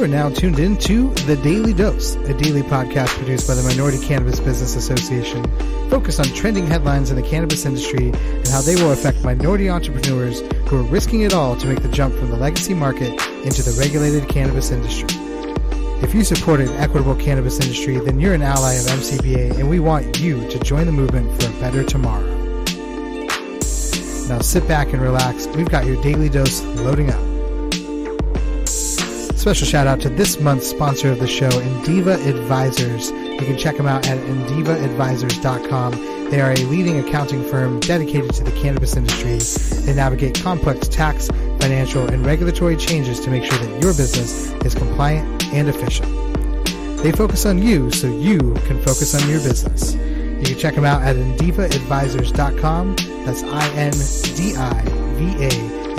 are now tuned in to The Daily Dose, a daily podcast produced by the Minority Cannabis Business Association, focused on trending headlines in the cannabis industry and how they will affect minority entrepreneurs who are risking it all to make the jump from the legacy market into the regulated cannabis industry. If you support an equitable cannabis industry, then you're an ally of MCBA, and we want you to join the movement for a better tomorrow. Now sit back and relax. We've got your daily dose loading up. Special shout out to this month's sponsor of the show, Indiva Advisors. You can check them out at indivaadvisors.com. They are a leading accounting firm dedicated to the cannabis industry. They navigate complex tax, financial, and regulatory changes to make sure that your business is compliant and efficient. They focus on you so you can focus on your business. You can check them out at indivaadvisors.com. That's INDIVA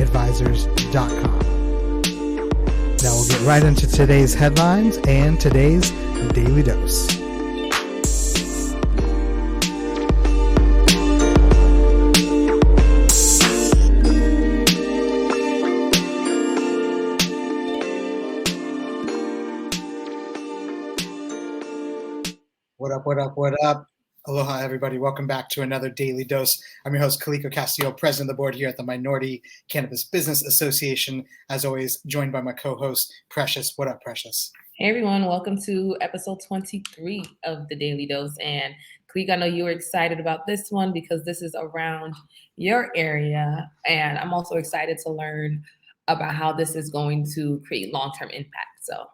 advisors.com. Now we'll get right into today's headlines and today's Daily Dose. What up? Aloha, everybody. Welcome back to another Daily Dose. I'm your host, Kaliko Castillo, president of the board here at the Minority Cannabis Business Association. As always, joined by my co-host, Precious. What up, Precious? Hey, everyone. Welcome to episode 23 of the Daily Dose. And Kaliko, I know you were excited about this one because this is around your area. And I'm also excited to learn about how this is going to create long-term impact. So.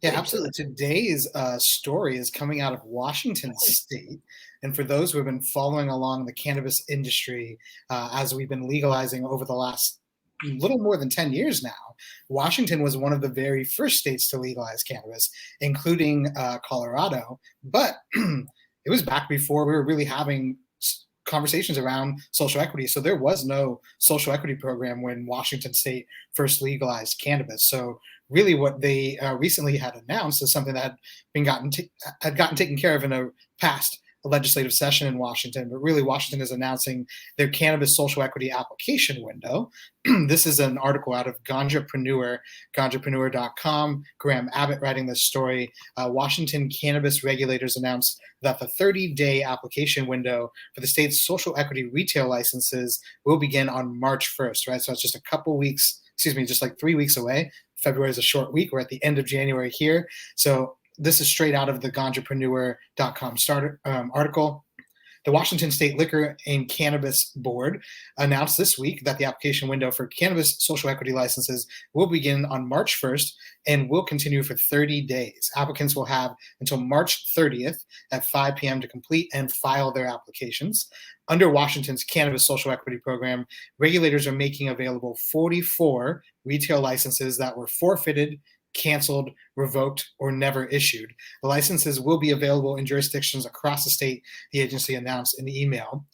Yeah, absolutely. Today's story is coming out of Washington State. And for those who have been following along the cannabis industry as we've been legalizing over the last little more than 10 years now, Washington was one of the very first states to legalize cannabis, including Colorado. But it was back before we were really having conversations around social equity. So there was no social equity program when Washington State first legalized cannabis. So really what they recently had announced is something that had gotten taken care of in a past legislative session in Washington. But really Washington is announcing their cannabis social equity application window. This is an article out of ganjapreneur.com. Graham Abbott writing this story. Washington cannabis regulators announced that the 30-day application window for the state's social equity retail licenses will begin on March 1st, right? So it's just just like 3 weeks away. February is a short week. We're at the end of January here. So this is straight out of the ganjapreneur.com article. The Washington State Liquor and Cannabis Board announced this week that the application window for cannabis social equity licenses will begin on March 1st and will continue for 30 days. Applicants will have until March 30th at 5 p.m. to complete and file their applications. Under Washington's Cannabis Social Equity Program, regulators are making available 44 retail licenses that were forfeited, canceled, revoked, or never issued. The licenses will be available in jurisdictions across the state, the agency announced in the email.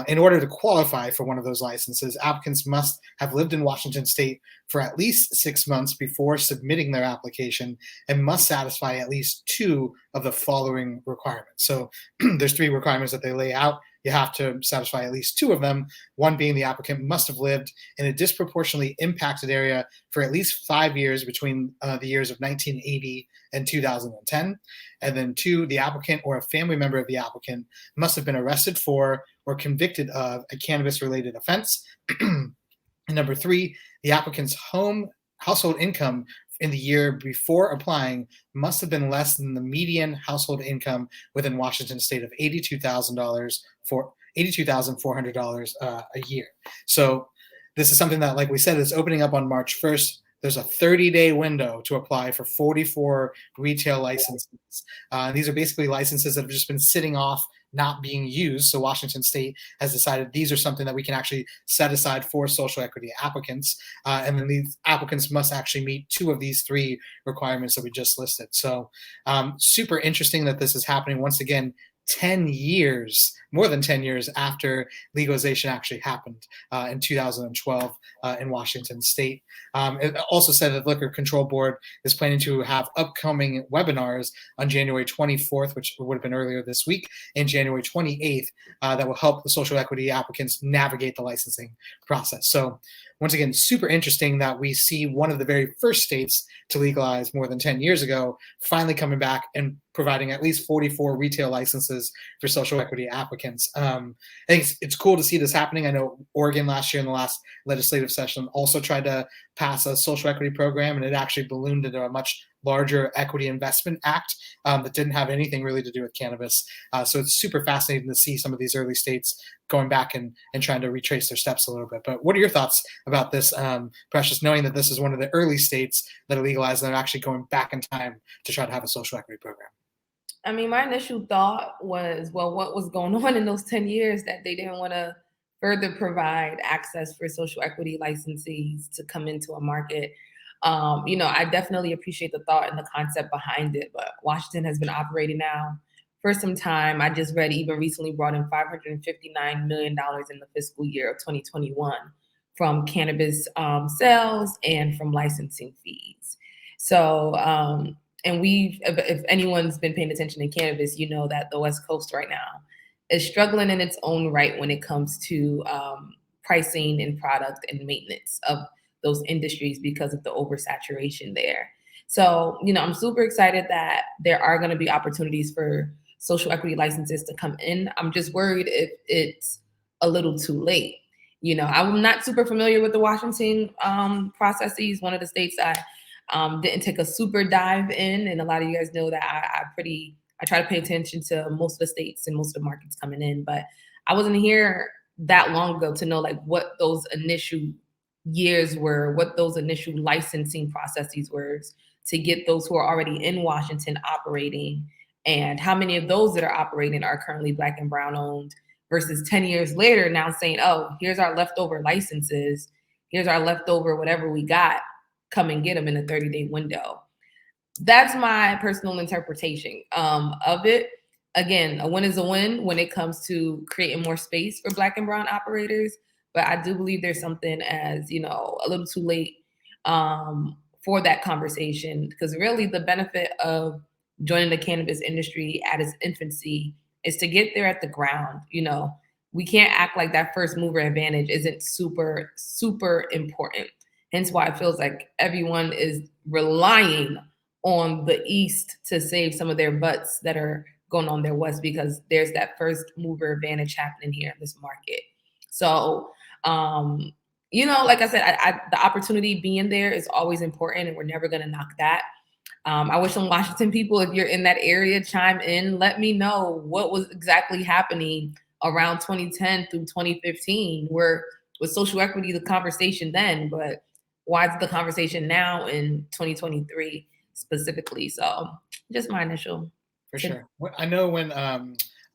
In order to qualify for one of those licenses, applicants must have lived in Washington State for at least 6 months before submitting their application and must satisfy at least two of the following requirements. So there's 3 requirements that they lay out. You have to satisfy at least 2 of them, one being the applicant must have lived in a disproportionately impacted area for at least 5 years between the years of 1980 and 2010. And then 2, the applicant or a family member of the applicant must have been arrested for or convicted of a cannabis-related offense. And number 3, the applicant's household income in the year before applying must have been less than the median household income within Washington State of $82,400 a year. So this is something that, like we said, is opening up on March 1st. There's a 30-day window to apply for 44 retail licenses. These are basically licenses that have just been sitting off, not being used. So Washington State has decided these are something that we can actually set aside for social equity applicants. And then these applicants must actually meet 2 of these 3 requirements that we just listed. So super interesting that this is happening once again, 10 years, more than 10 years after legalization actually happened in 2012 in Washington State. It also said that the Liquor Control Board is planning to have upcoming webinars on January 24th, which would have been earlier this week, and January 28th that will help the social equity applicants navigate the licensing process. So once again, super interesting that we see one of the very first states to legalize more than 10 years ago finally coming back and providing at least 44 retail licenses for social equity applicants. I think it's cool to see this happening. I know Oregon last year in the last legislative session also tried to pass a social equity program, and it actually ballooned into a much larger equity investment act that didn't have anything really to do with cannabis. So it's super fascinating to see some of these early states going back and trying to retrace their steps a little bit. But what are your thoughts about this, Precious, knowing that this is one of the early states that are legalized and they're actually going back in time to try to have a social equity program? I mean, my initial thought was, well, what was going on in those 10 years that they didn't want to further provide access for social equity licensees to come into a market? I definitely appreciate the thought and the concept behind it, but Washington has been operating now for some time. I just read even recently brought in $559 million in the fiscal year of 2021 from cannabis sales and from licensing fees. So, and if anyone's been paying attention to cannabis, you know that the West Coast right now is struggling in its own right when it comes to pricing and product and maintenance of those industries because of the oversaturation there. So, I'm super excited that there are going to be opportunities for social equity licenses to come in. I'm just worried if it's a little too late. I'm not super familiar with the Washington processes. One of the states I didn't take a super dive in, and a lot of you guys know that I try to pay attention to most of the states and most of the markets coming in, but I wasn't here that long ago to know like what those initial years were, what those initial licensing processes were to get those who are already in Washington operating, and how many of those that are operating are currently Black and Brown owned versus 10 years later now saying, oh, here's our leftover licenses, here's our leftover whatever we got, come and get them in a 30-day window. That's my personal interpretation of it. Again, a win is a win when it comes to creating more space for Black and Brown operators. But I do believe there's something as, a little too late for that conversation, because really the benefit of joining the cannabis industry at its infancy is to get there at the ground. We can't act like that first mover advantage isn't super, super important. Hence why it feels like everyone is relying on the East to save some of their butts that are going on their West, because there's that first mover advantage happening here in this market. So, like I said, the opportunity being there is always important, and we're never going to knock that. I wish some Washington people, if you're in that area, chime in. Let me know what was exactly happening around 2010 through 2015, where was social equity the conversation then, but why is the conversation now in 2023 specifically? So just my initial. For sure. I know when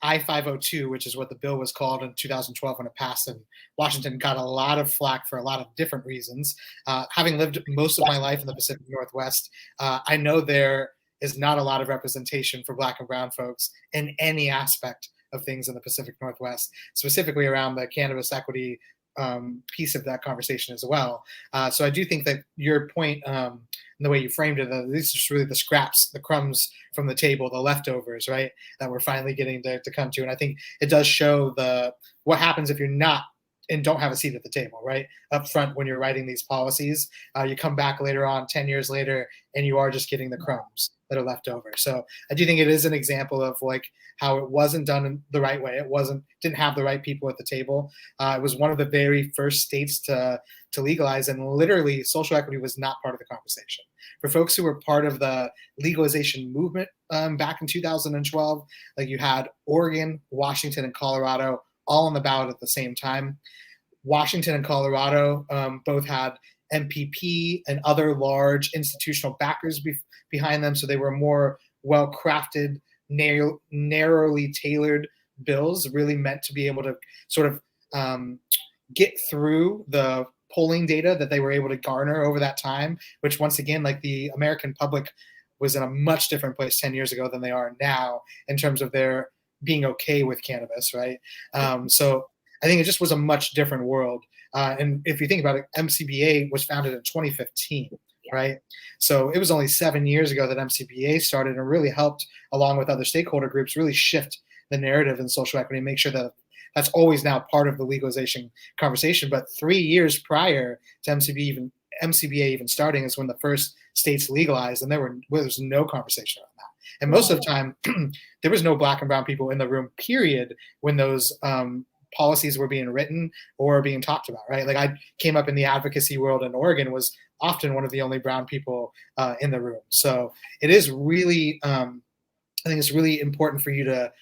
I-502, which is what the bill was called in 2012 when it passed in Washington, got a lot of flack for a lot of different reasons. Having lived most of my life in the Pacific Northwest, I know there is not a lot of representation for Black and Brown folks in any aspect of things in the Pacific Northwest, specifically around the cannabis equity piece of that conversation as well. So I do think that your point and the way you framed it, these are just really the scraps, the crumbs from the table, the leftovers, right, that we're finally getting to come to. And I think it does show what happens if you're not and don't have a seat at the table, right, up front when you're writing these policies. You come back later on, 10 years later, and you are just getting the crumbs that are left over. So I do think it is an example of like how it wasn't done the right way. It didn't have the right people at the table. It was one of the very first states to legalize, and literally social equity was not part of the conversation. For folks who were part of the legalization movement back in 2012, like you had Oregon, Washington, and Colorado all on the ballot at the same time. Washington and Colorado both had MPP and other large institutional backers behind them, so they were more well-crafted, narrowly tailored bills, really meant to be able to sort of get through the polling data that they were able to garner over that time, which once again, like the American public was in a much different place 10 years ago than they are now in terms of their being okay with cannabis, right? So I think it just was a much different world. And if you think about it, MCBA was founded in 2015, right? So it was only 7 years ago that MCBA started and really helped, along with other stakeholder groups, really shift the narrative in social equity and make sure that that's always now part of the legalization conversation. But 3 years prior to MCBA even starting is when the first states legalized, and there was no conversation around that. And most of the time, there was no Black and brown people in the room, period, when those policies were being written or being talked about, right? Like I came up in the advocacy world in Oregon, was often one of the only brown people in the room. So it is really, I think it's really important for you to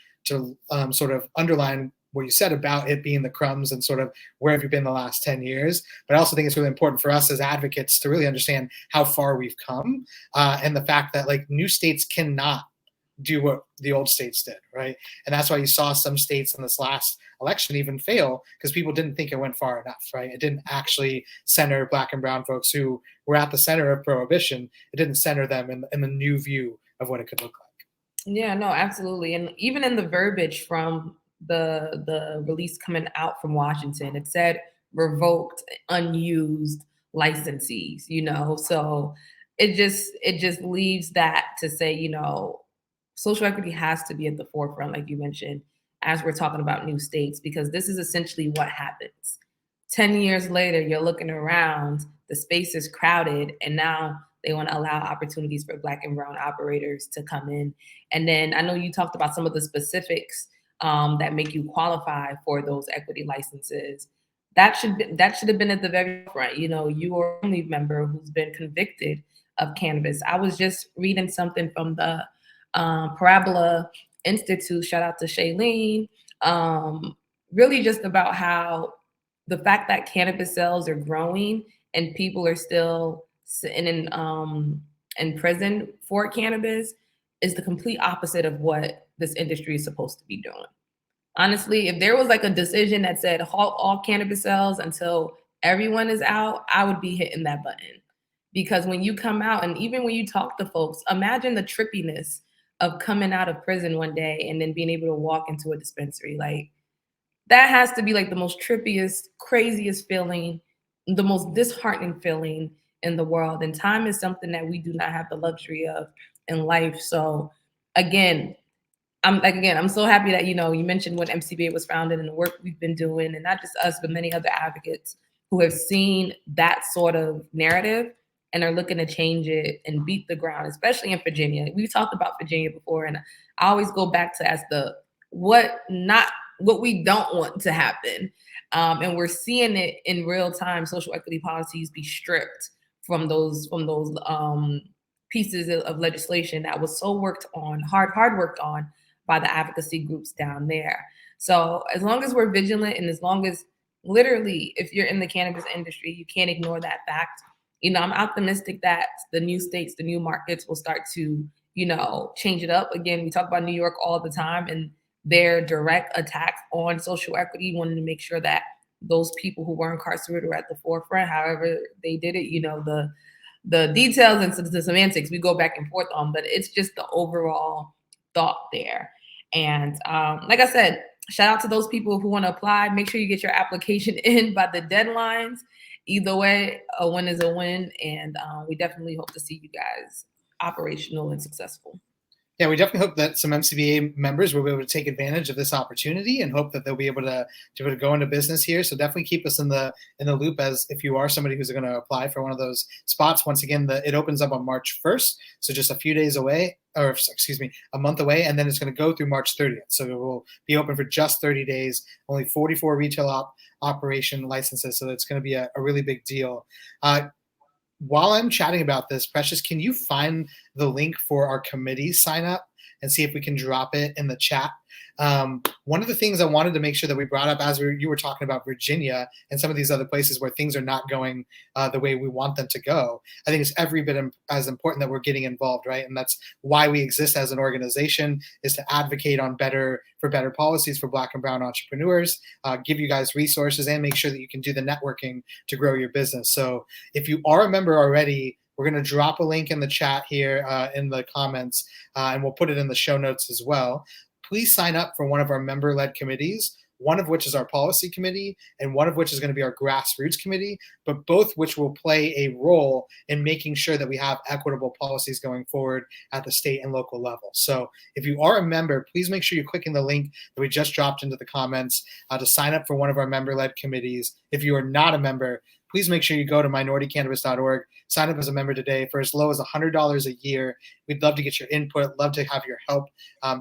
sort of underline what you said about it being the crumbs and sort of where have you been the last 10 years. But I also think it's really important for us as advocates to really understand how far we've come, and the fact that like new states cannot do what the old states did, right? And that's why you saw some states in this last election even fail, because people didn't think it went far enough, right? It didn't actually center Black and brown folks who were at the center of prohibition. It didn't center them in the new view of what it could look like. Yeah, no, absolutely. And even in the verbiage from the release coming out from Washington, it said revoked unused licensees, So it just leaves that to say, social equity has to be at the forefront, like you mentioned, as we're talking about new states, because this is essentially what happens. 10 years later, you're looking around, the space is crowded, and now they want to allow opportunities for Black and brown operators to come in. And then I know you talked about some of the specifics that make you qualify for those equity licenses. That should have been at the very front. You are a family member who's been convicted of cannabis. I was just reading something from the Parabola Institute. Shout out to Shailene. Really just about how the fact that cannabis sales are growing and people are still sitting in prison for cannabis is the complete opposite of what this industry is supposed to be doing. Honestly, if there was like a decision that said halt all cannabis sales until everyone is out, I would be hitting that button. Because when you come out, and even when you talk to folks, imagine the trippiness of coming out of prison one day and then being able to walk into a dispensary. Like, that has to be like the most trippiest, craziest feeling, the most disheartening feeling in the world. And time is something that we do not have the luxury of in life. So again, I'm so happy that, you mentioned when MCBA was founded and the work we've been doing, and not just us, but many other advocates who have seen that sort of narrative and are looking to change it and beat the ground, especially in Virginia. We've talked about Virginia before, and I always go back to as the what we don't want to happen. And we're seeing it in real time, social equity policies be stripped from those pieces of legislation that was so hard worked on by the advocacy groups down there. So as long as we're vigilant, and as long as literally, if you're in the cannabis industry, you can't ignore that fact. I'm optimistic that the new states, the new markets will start to, change it up. Again, we talk about New York all the time and their direct attack on social equity, wanting to make sure that those people who were incarcerated were at the forefront. However they did it, the details and the semantics we go back and forth on, but it's just the overall thought there. And like I said, shout out to those people who want to apply. Make sure you get your application in by the deadlines. Either way, a win is a win, and we definitely hope to see you guys operational and successful. Yeah, we definitely hope that some MCBA members will be able to take advantage of this opportunity, and hope that they'll be able to go into business here. So definitely keep us in the loop, as if you are somebody who's going to apply for one of those spots. Once again, it opens up on March 1st, so just a few days away, or excuse me, a month away, and then it's going to go through March 30th. So it will be open for just 30 days, only 44 retail operation licenses. So it's going to be a really big deal. While I'm chatting about this, Precious, can you find the link for our committee sign up and see if we can drop it in the chat? One of the things I wanted to make sure that we brought up as you were talking about Virginia and some of these other places where things are not going the way we want them to go, I think it's every bit as important that we're getting involved, right? And that's why we exist as an organization, is to advocate for better policies for Black and brown entrepreneurs, give you guys resources, and make sure that you can do the networking to grow your business. So if you are a member already, we're going to drop a link in the chat here in the comments, and we'll put it in the show notes as well. Please sign up for one of our member-led committees. one of which is our policy committee and one of which is going to be our grassroots committee, but both which will play a role in making sure that we have equitable policies going forward at the state and local level. So if you are a member, please make sure you're clicking the link that we just dropped into the comments to sign up for one of our member-led committees. If you are not a member, please make sure you go to minoritycannabis.org, sign up as a member today for as low as $100 a year. We'd love to get your input, love to have your help,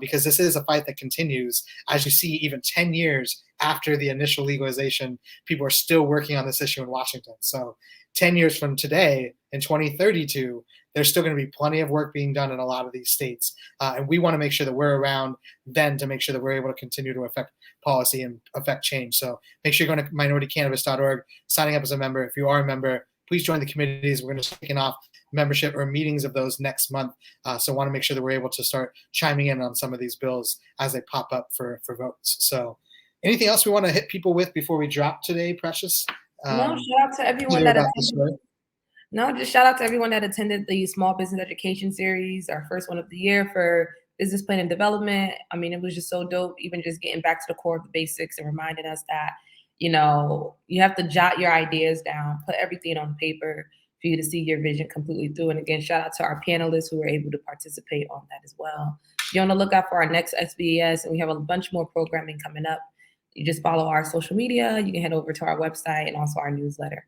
because this is a fight that continues. As you see, even 10 years after the initial legalization, people are still working on this issue in Washington. So 10 years from today, in 2032, there's still going to be plenty of work being done in a lot of these states. And we want to make sure that we're around then to make sure that we're able to continue to affect policy and affect change. So make sure you're going to minoritycannabis.org, signing up as a member. If you are a member, please join the committees. We're going to kick off membership or meetings of those next month. So want to make sure that we're able to start chiming in on some of these bills as they pop up for votes. So anything else we want to hit people with before we drop today, Precious? No, shout out to everyone that attended. No, just shout out to everyone that attended the Small Business Education Series, our first one of the year for business plan and development. I mean, it was just so dope, even just getting back to the core of the basics and reminding us that, you know, you have to jot your ideas down, put everything on paper for you to see your vision completely through. And again, shout out to our panelists who were able to participate on that as well. Be on the lookout for our next SBES, and we have a bunch more programming coming up. You just follow our social media. You can head over to our website and also our newsletter.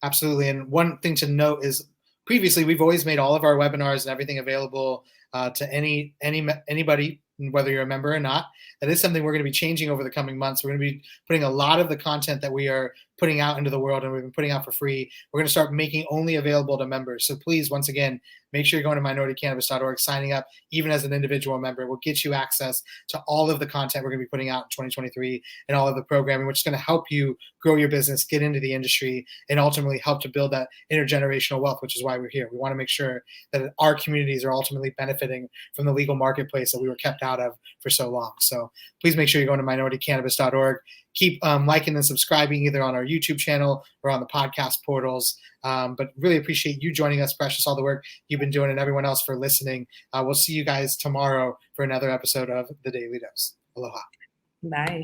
Absolutely. And one thing to note is previously we've always made all of our webinars and everything available to anybody, whether you're a member or not. That is something we're going to be changing over the coming months. We're going to be putting a lot of the content that we are putting out into the world and we've been putting out for free, we're going to start making only available to members. So please, once again, make sure you're going to minoritycannabis.org, signing up even as an individual member will get you access to all of the content we're going to be putting out in 2023 and all of the programming, which is going to help you grow your business, get into the industry, and ultimately help to build that intergenerational wealth, which is why we're here. We want to make sure that our communities are ultimately benefiting from the legal marketplace that we were kept out of for so long. So please make sure you're going to minoritycannabis.org. Keep liking and subscribing either on our YouTube channel or on the podcast portals. But really appreciate you joining us, Precious, all the work you've been doing, and everyone else for listening. We'll see you guys tomorrow for another episode of The Daily Dose. Aloha. Bye.